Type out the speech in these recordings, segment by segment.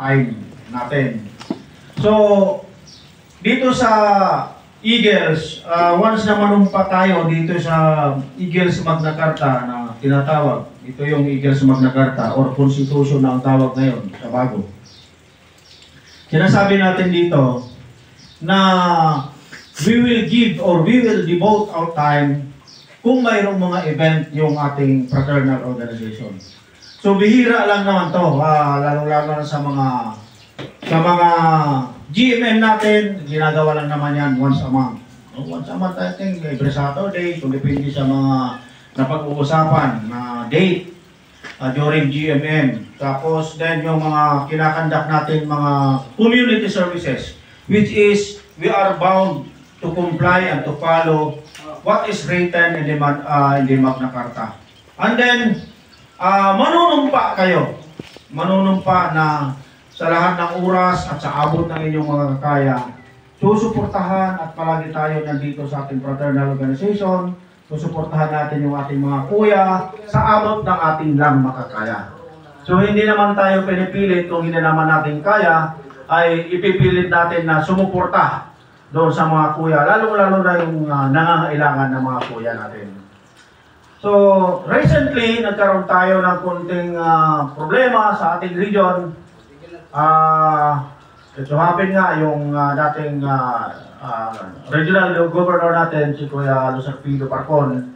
time natin. So, dito sa Eagles, once na manumpa tayo dito sa Eagles Magna Carta na tinatawag, ito yung Eagles Magna Carta or Constitution na ang tawag ngayon sa bago. Sinasabi natin dito na we will give or we will devote our time kung mayroong mga event yung ating fraternal organization. So bihira lang naman to, lalo-lalo na sa mga GMM natin, ginagawa lang naman yan once a month. Once a month, I think, every Saturday, kung depende sa mga napag-uusapan na date during GMM. Tapos, then yung mga kinakandak natin, mga community services, which is, we are bound to comply and to follow what is written in the Magna Carta. And then, manunumpa kayo. Manunumpa na sa lahat ng oras at sa abot ng inyong mga kakaya, susuportahan at palagi tayo nandito sa ating fraternal organization, susuportahan natin yung ating mga kuya sa abot ng ating lang makakaya. So hindi naman tayo pinipilit kung hindi naman natin kaya, ay ipipilit natin na sumuporta doon sa mga kuya, lalong-lalo na yung nangangailangan ng mga kuya natin. So recently, nagkaroon tayo ng konting problema sa ating region. Ito happen nga yung dating regional governor natin, si Kuya Luzarpido Parcon,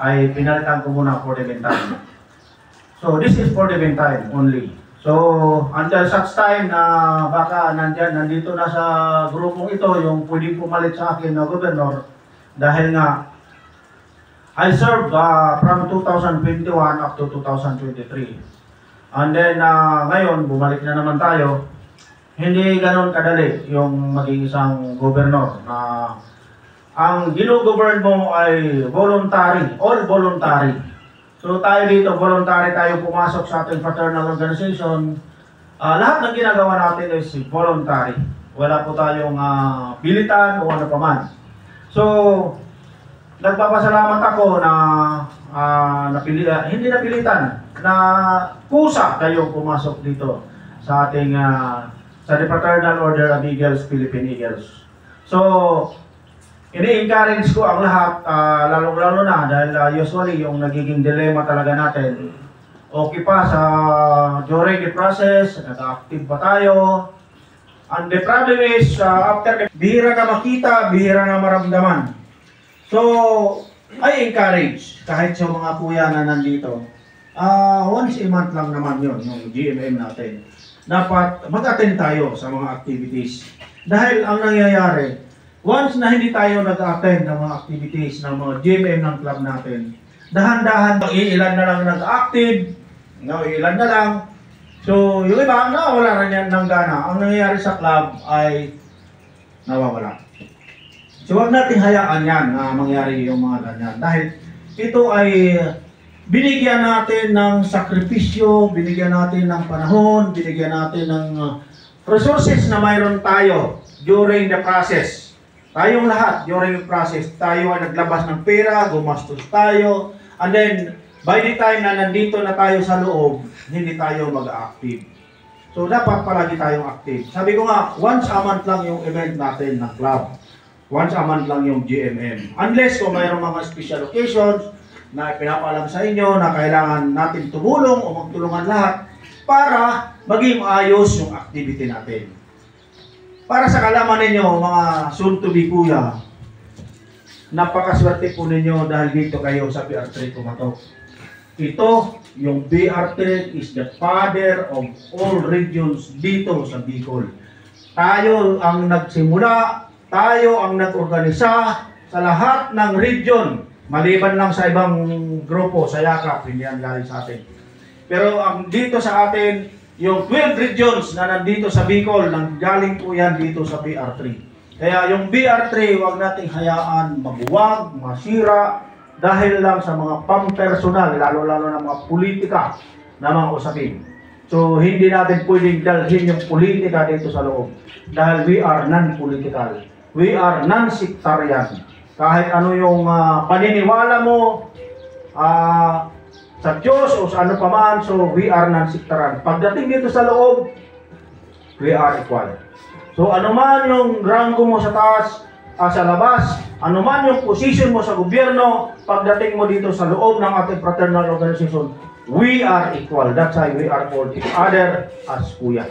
ay pinalitan ko muna for the meantime. So this is for the meantime only. So until such time na baka nandito na sa grupong ito yung pwedeng pumalit sa akin na governor, dahil nga I served from 2021 up to 2023. And then, ngayon, bumalik na naman tayo. Hindi ganon kadali yung maging isang gobernur. Ang gino-govern mo ay voluntary, all voluntary. So tayo dito, voluntary tayo pumasok sa ating fraternal organization. Lahat ng ginagawa natin is voluntary. Wala po tayong pilitan o ano pa man. So, nagpapasalamat ako na hindi napilitan na kusa kayo pumasok dito sa ating sa The Fraternal Order of Eagles, Philippine Eagles. So, ini-encourage ko ang lahat, lalong-lalo na dahil usually yung nagiging dilema talaga natin, okay pa sa during the process, nag-active pa tayo, and the problem is, after bihira ka makita, bihira na maramdaman. So, I encourage kahit sa mga kuya na nandito, once a month lang naman yun, yung GMM natin. Dapat mag-attend tayo sa mga activities. Dahil ang nangyayari, once na hindi tayo nag-attend ng mga activities ng mga GMM ng club natin, dahan-dahan, ilan na lang nag-active, ilan na lang. So, yung iba, wala na yan ng gana. Ang nangyayari sa club ay nawawala. So, huwag natin hayaan yan na mangyari yung mga ganyan. Dahil ito ay binigyan natin ng sakripisyo, binigyan natin ng panahon, binigyan natin ng resources na mayroon tayo during the process. Tayong lahat, during the process, tayo ay naglabas ng pera, gumastos tayo, and then, by the time na nandito na tayo sa loob, hindi tayo mag-active. So, dapat palagi tayong active. Sabi ko nga, once a month lang yung event natin ng club. Once a month lang yung GMM. Unless kung mayroong mga special occasions na pinapaalam sa inyo na kailangan natin tumulong o magtulungan lahat para maging ayos yung activity natin. Para sa kalaman ninyo, mga soon-to-be kuya, napakaswerte po ninyo dahil dito kayo sa BR3 kumatok. Ito, yung BR3 is the father of all regions dito sa Bicol. Tayo ang nagsimula, tayo ang nag-organisa sa lahat ng region, maliban lang sa ibang grupo, sa yakap, hindi yan galing sa atin. Pero ang dito sa atin, yung 12 regions na nandito sa Bicol, galing po yan dito sa BR3. Kaya yung BR3, huwag nating hayaan mabuwag, masira, dahil lang sa mga pampersonal, lalo-lalo na mga politika na mga usapin. So, hindi natin pwedeng dalhin yung politika dito sa loob. Dahil we are non-political. We are non-sectarian. Kahit ano yung paniniwala mo sa Diyos o sa ano pa man, so we are non-sectarian. Pagdating dito sa loob, we are equal. So anuman yung ranggo mo sa taas, sa labas, anuman yung position mo sa gobyerno, pagdating mo dito sa loob ng ating fraternal organization, we are equal. That's why we are called each other as kuya.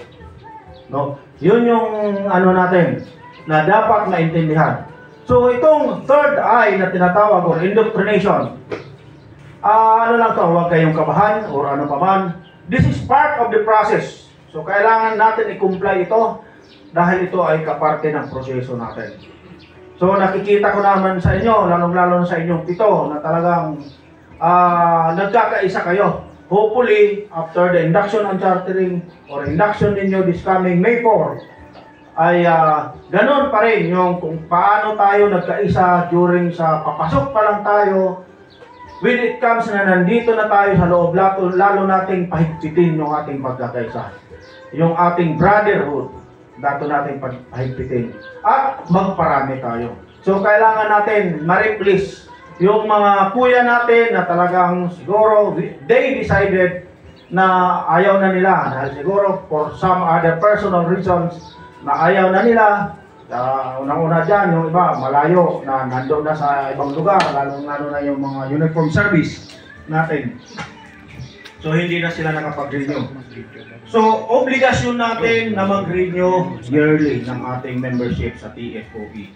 No? Yun yung natin na dapat maintindihan. So itong third eye na tinatawag or indoctrination, lang to, huwag kayong kabahan or ano pa man. This is part of the process. So kailangan natin i-comply ito dahil ito ay kaparte ng proseso natin. So nakikita ko naman sa inyo, lalong-lalo na sa inyong pito, na talagang nagkakaisa kayo. Hopefully, after the induction and chartering or induction ninyo this coming May 4, ay ganon pa rin yung kung paano tayo nagkaisa during sa papasok pa lang tayo. When it comes na nandito na tayo sa loob, lalo nating pahigpitin yung ating pagkakaisa. Yung ating brotherhood, dato natin pahigpitin. At magparami tayo. So kailangan natin ma-replace yung mga kuya natin na talagang siguro they decided na ayaw na nila dahil siguro for some other personal reasons na ayaw na nila. Unang-una dyan, yung iba malayo na nandun na sa ibang lugar, lalong-lalo na yung mga uniform service natin. So hindi na sila nakapag-renew. So obligasyon natin na mag-renew yearly ng ating membership sa TFOP.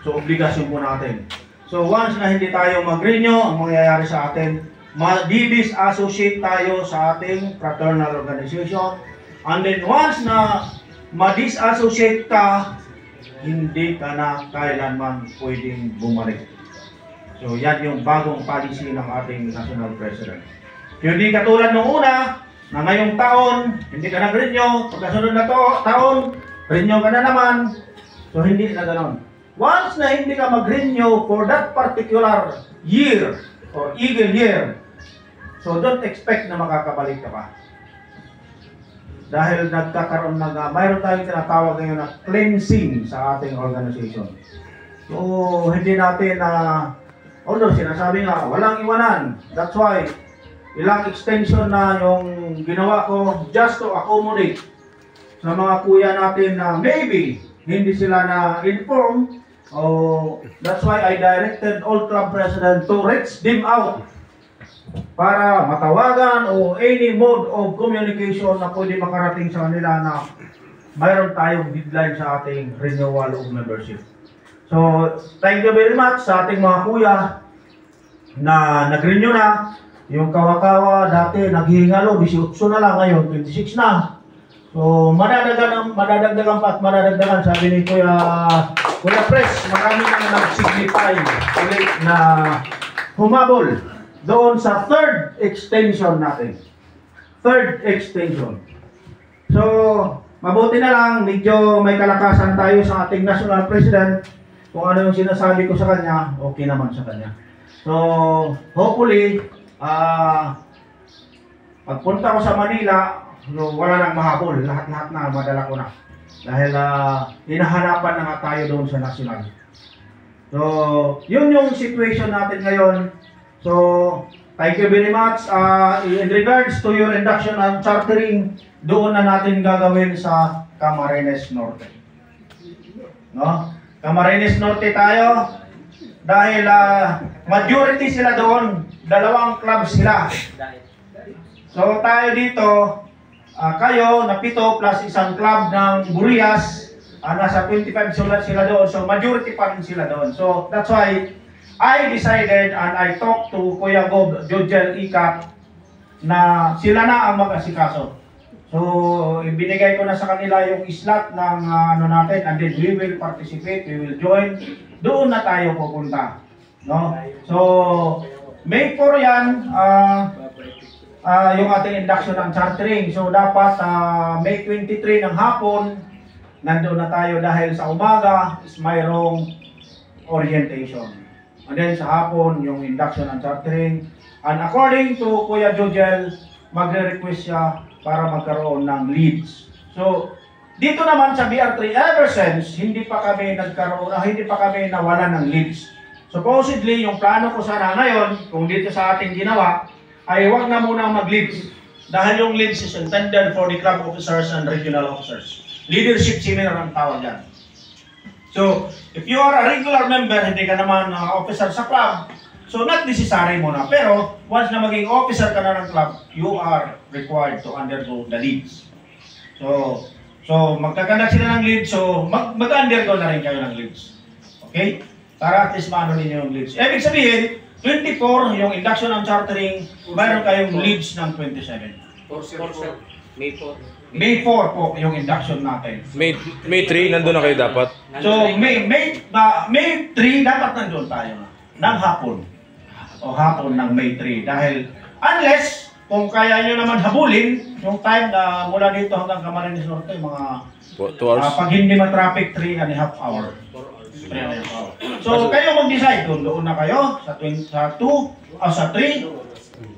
So obligasyon po natin. So once na hindi tayo mag-renew, ang mangyayari sa atin, ma-disassociate tayo sa ating fraternal organization. And then once na ma-disassociate ka, hindi ka na kailanman pwedeng bumalik. So yan yung bagong policy ng ating National President. Hindi katulad nung una, na ngayong taon, hindi ka nag-renew, pagkasunod na taon, renew ka na naman. So hindi na ganoon. Once na hindi ka mag-renew for that particular year or even year, so don't expect na makakabalik ka pa. Dahil nagkakaroon mayroon tayong tinatawag ngayon na cleansing sa ating organization. So hindi natin although sinasabi nga, walang iwanan. That's why ilang extension na yung ginawa ko just to accommodate sa mga kuya natin na maybe hindi sila na-inform. That's why I directed all club president to reach them out para matawagan o any mode of communication na pwede makarating sa kanila na mayroon tayong deadline sa ating renewal of membership. So, thank you very much sa ating mga kuya na nag-renew na. Yung kawa-kawa dati naghihingalo, 18 na lang, ngayon 26 na. So, madadagdagan pa at madadagdagan, sabi ni Kuya Pres, marami nang nag-signify ulit na humabol doon sa third extension natin. Third extension. So, mabuti na lang, medyo may kalakasan tayo sa ating National President. Kung ano yung sinasabi ko sa kanya, okay naman sa kanya. So, hopefully, pagpunta ko sa Manila, wala nang mahabol. Lahat-lahat na, madala ko na. Dahil hinahanapan na nga tayo doon sa national. So, yun yung situation natin ngayon. So, thank you very much. In regards to your induction and chartering, doon na natin gagawin sa Camarines Norte. No? Camarines Norte tayo. Dahil majority sila doon. 2 clubs sila. So, tayo dito, kayo na 7 plus isang club ng Burias, nasa 25 sila doon. So majority pa rin sila doon. So that's why I decided and I talked to Kuya Gob, Jojel Ikat, na sila na ang mag-asikaso. So ibinigay ko na sa kanila yung slot ng natin, and then we will participate, we will join. Doon na tayo pupunta. No? So May 4 yan, yung ating induction ng chartering. So dapat May 23 ng hapon, nandoon na tayo dahil sa umaga is mayroong orientation. And then sa hapon, yung induction ng chartering. And according to Kuya Jojel, magre-request siya para magkaroon ng leads. So dito naman sa BR3, ever since, hindi pa kami nawalan ng leads. Supposedly, yung plano ko sana ngayon, kung dito sa ating ginawa, ay huwag na muna mag-leads. Dahil yung leads is intended for the club officers and regional officers. Leadership seminar ang tawag yan. So, if you are a regular member, hindi ka naman officer sa club, so not necessary mo na. Pero, once na maging officer ka na ng club, you are required to undergo the leads. So magkakandak sila ng leads, so mag-undergo na rin kayo ng leads. Okay? Para at least maano ninyo yung leads. Ibig sabihin, 24 yung induction and chartering, mayroon kayong leads ng 27. May 4 po yung induction natin. May 3, nandun na kayo dapat. So, May 3, dapat nandun tayo na. Ng hapon. O hapon ng May 3. Dahil, unless, kung kaya nyo naman habulin, yung time na mula dito hanggang Camarines Norte, mga 2 hours. pag hindi ma-traffic, 3.5 hour. 3.5 hour. So, kayo mag-decide doon na kayo sa 2, sa 3,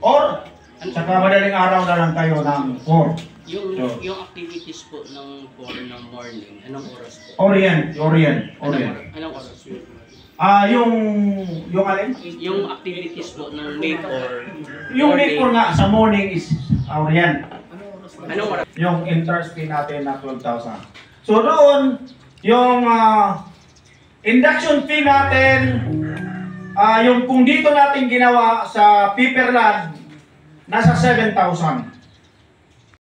or sa madaling araw na lang kayo ng 4. Yung activities po ng 4 ng morning, anong oras po? Orient. Anong oras po? Yung alin? Yung activities po ng May 4. Yung May 4 nga, sa morning is Orient. Anong oras? Yung entrance fee natin na 12,000. So doon, yung induction fee natin, yung kung dito natin ginawa sa Piperland, nasa 7,000.